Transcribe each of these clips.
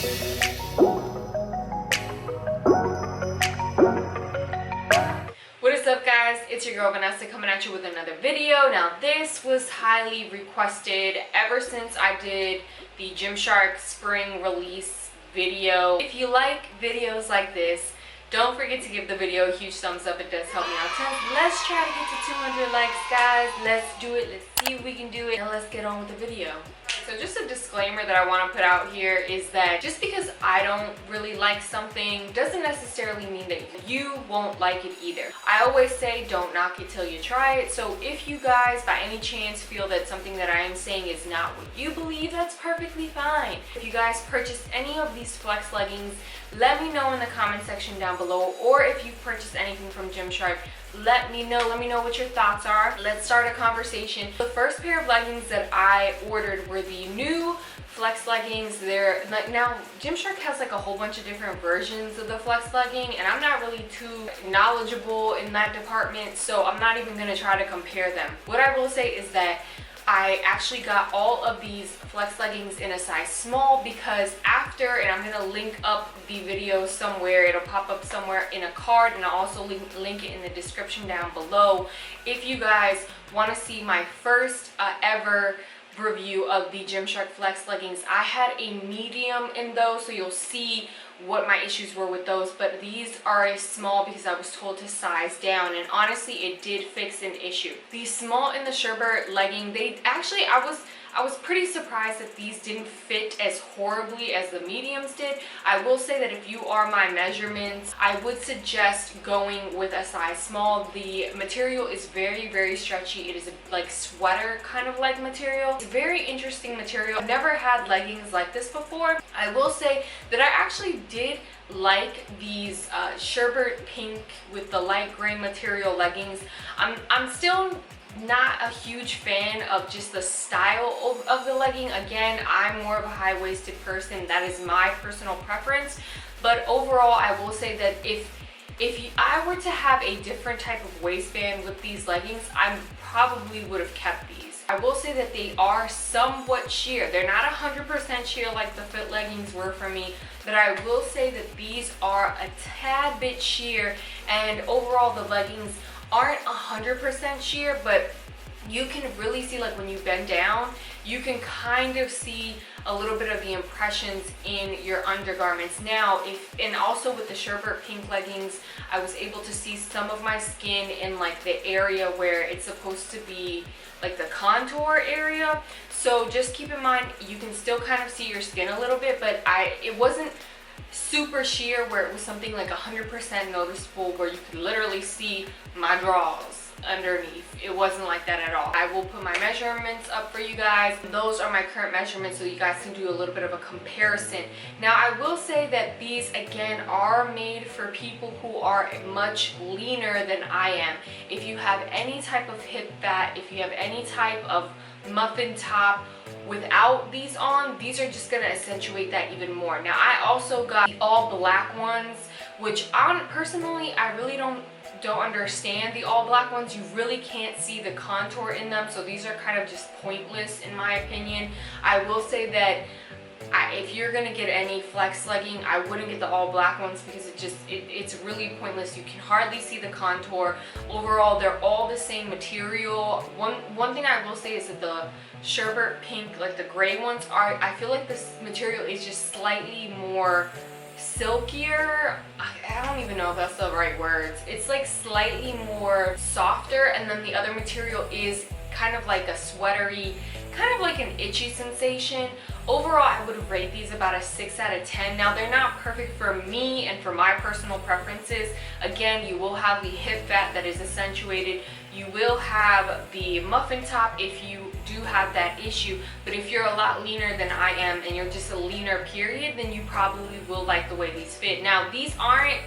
What is up, guys? It's your girl Vanessa coming at you with another video. Now this was highly requested ever since I did the Gymshark spring release video. If you like videos like this, don't forget to give the video a huge thumbs up. It does help me out tons. Let's try to get to 200 likes, guys. Let's do it. Let's see if we can do it. And let's get on with the video. So just a disclaimer that I want to put out here is that just because I don't really like something doesn't necessarily mean that you won't like it either. I always say don't knock it till you try it. So if you guys by any chance feel that something that I am saying is not what you believe, that's perfectly fine. If you guys purchased any of these flex leggings, let me know in the comment section down below, or if you've purchased anything from Gymshark, let me know what your thoughts are. Let's start a conversation. The first pair of leggings that I ordered were the new flex leggings. They're like, now Gymshark has like a whole bunch of different versions of the flex legging, and I'm not really too knowledgeable in that department, so I'm not even going to try to compare them. What I will say is that I actually got all of these flex leggings in a size small because after, and I'm going to link up the video somewhere, it'll pop up somewhere in a card, and I'll also link it in the description down below if you guys want to see my first ever review of the Gymshark flex leggings. I had a medium in those, so you'll see what my issues were with those, but these are a small because I was told to size down, and honestly it did fix an issue. The small in the sherbet legging, they actually, I was pretty surprised that these didn't fit as horribly as the mediums did. I will say that if you are my measurements, I would suggest going with a size small. The material is very stretchy. It is a like sweater kind of like material. It's a very interesting material. I've never had leggings like this before. I will say that I actually did like these sherbet pink with the light gray material leggings. I'm still not a huge fan of just the style of the legging. Again, I'm more of a high-waisted person. That is my personal preference. But overall, I will say that if I were to have a different type of waistband with these leggings, I probably would have kept these. I will say that they are somewhat sheer. They're not 100% sheer like the fit leggings were for me, but I will say that these are a tad bit sheer, and overall the leggings aren't 100% sheer, but you can really see, like when you bend down, you can kind of see a little bit of the impressions in your undergarments. Now, and also with the sherbet pink leggings, I was able to see some of my skin in like the area where it's supposed to be like the contour area. So just keep in mind, you can still kind of see your skin a little bit, but it wasn't super sheer where it was something like 100% noticeable where you could literally see my drawers underneath. It wasn't like that at all. I will put my measurements up for you guys. Those are my current measurements, so you guys can do a little bit of a comparison. Now, I will say that these again are made for people who are much leaner than I am. If you have any type of hip fat, if you have any type of muffin top without these on, these are just going to accentuate that even more. Now, I also got the all black ones, which personally I really don't understand. The all black ones, you really can't see the contour in them, so these are kind of just pointless in my opinion. I will say that if you're gonna get any flex legging, I wouldn't get the all black ones because it's really pointless. You can hardly see the contour. Overall, they're all the same material. One thing I will say is that the sherbet pink, like the gray ones, I feel like this material is just slightly more silkier. I don't even know if that's the right words. It's like slightly more softer, and then the other material is kind of like a sweatery, kind of like an itchy sensation. Overall, I would rate these about a 6 out of 10. Now, they're not perfect for me and for my personal preferences. Again, you will have the hip fat that is accentuated. You will have the muffin top if you do have that issue. But if you're a lot leaner than I am and you're just a leaner period, then you probably will like the way these fit. Now, these aren't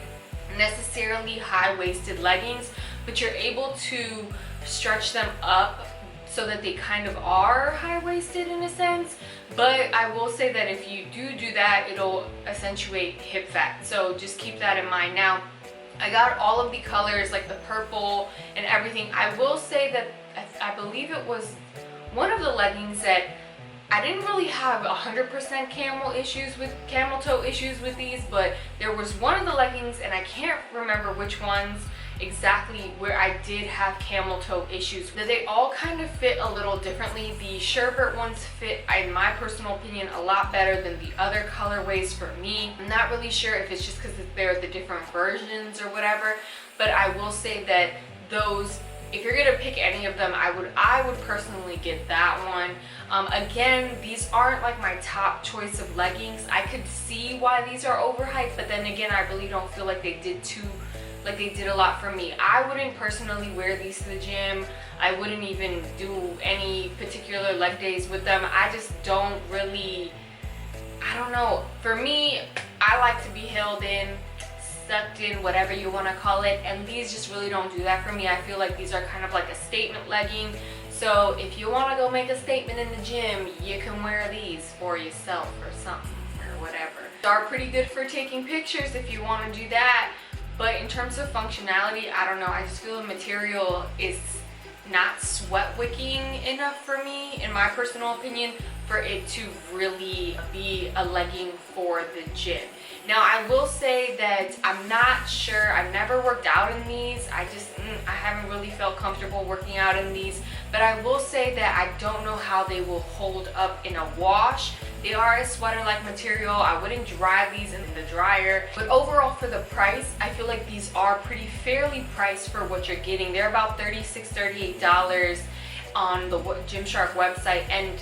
necessarily high-waisted leggings, but you're able to stretch them up so that they kind of are high-waisted in a sense. But I will say that if you do that, it'll accentuate hip fat. So just keep that in mind. Now, I got all of the colors, like the purple and everything. I will say that I believe it was one of the leggings that I didn't really have 100% camel toe issues with these, but there was one of the leggings, and I can't remember which ones exactly, where I did have camel toe issues. They all kind of fit a little differently. The sherbet ones fit, in my personal opinion, a lot better than the other colorways for me. I'm not really sure if it's just because they're the different versions or whatever, but I will say that those, if you're gonna pick any of them, I would personally get that one. Again, these aren't like my top choice of leggings. I could see why these are overhyped, but then again, I really don't feel like they did a lot for me. I wouldn't personally wear these to the gym. I wouldn't even do any particular leg days with them. I just don't really, I don't know. For me, I like to be held in, sucked in, whatever you want to call it, and these just really don't do that for me. I feel like these are kind of like a statement legging. So if you want to go make a statement in the gym, you can wear these for yourself or something or whatever. They are pretty good for taking pictures if you want to do that. But in terms of functionality, I don't know. I just feel the material is not sweat wicking enough for me, in my personal opinion, for it to really be a legging for the gym. Now, I will say that I'm not sure. I've never worked out in these. I haven't really felt comfortable working out in these. But I will say that I don't know how they will hold up in a wash. They are a sweater-like material. I wouldn't dry these in the dryer. But overall, for the price, I feel like these are pretty fairly priced for what you're getting. They're about $36, $38 on the GYMSHARK website. And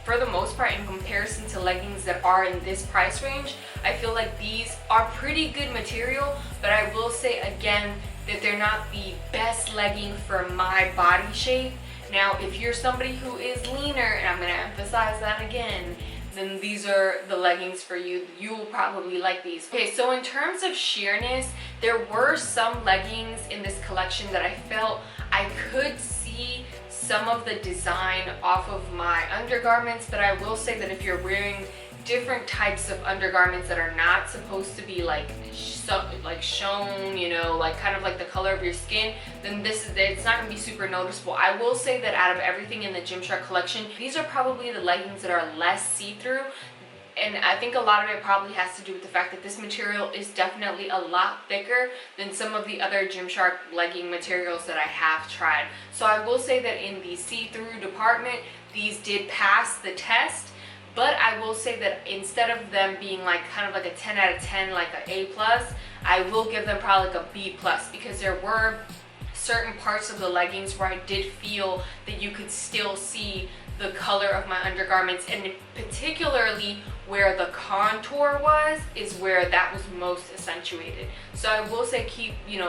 for the most part, in comparison to leggings that are in this price range, I feel like these are pretty good material. But I will say again that they're not the best legging for my body shape. Now, if you're somebody who is leaner, and I'm going to emphasize that again, then these are the leggings for you. You will probably like these. Okay, so in terms of sheerness, there were some leggings in this collection that I felt I could see some of the design off of my undergarments, but I will say that if you're wearing different types of undergarments that are not supposed to be like shown, you know, like kind of like the color of your skin, then it's not gonna be super noticeable. I will say that out of everything in the GYMSHARK collection, these are probably the leggings that are less see-through. And I think a lot of it probably has to do with the fact that this material is definitely a lot thicker than some of the other GYMSHARK legging materials that I have tried. So I will say that in the see-through department, these did pass the test. But I will say that instead of them being like kind of like a 10 out of 10, like an A+, I will give them probably like a B+, because there were certain parts of the leggings where I did feel that you could still see the color of my undergarments, and particularly where the contour is where that was most accentuated. So I will say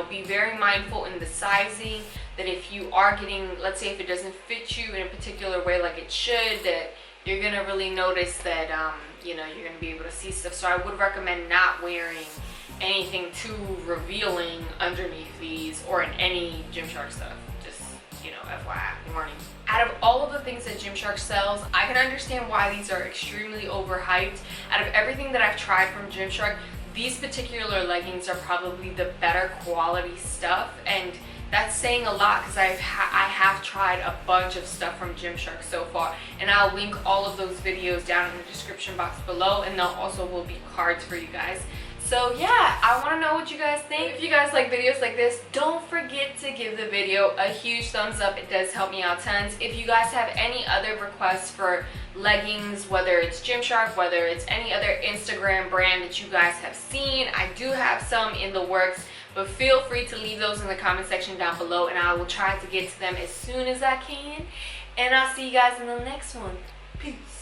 be very mindful in the sizing, that if you are getting, let's say if it doesn't fit you in a particular way like it should, that you're gonna really notice that you're gonna be able to see stuff. So I would recommend not wearing anything too revealing underneath these or in any GYMSHARK stuff. Just, FYI, warning. Out of all of the things that GYMSHARK sells, I can understand why these are extremely overhyped. Out of everything that I've tried from GYMSHARK, these particular leggings are probably the better quality stuff, and that's saying a lot because I have tried a bunch of stuff from GYMSHARK so far, and I'll link all of those videos down in the description box below, and there also will be cards for you guys. So yeah, I want to know what you guys think. If you guys like videos like this, don't forget to give the video a huge thumbs up. It does help me out tons. If you guys have any other requests for leggings, whether it's GYMSHARK, whether it's any other Instagram brand that you guys have seen, I do have some in the works. But feel free to leave those in the comment section down below, and I will try to get to them as soon as I can. And I'll see you guys in the next one. Peace.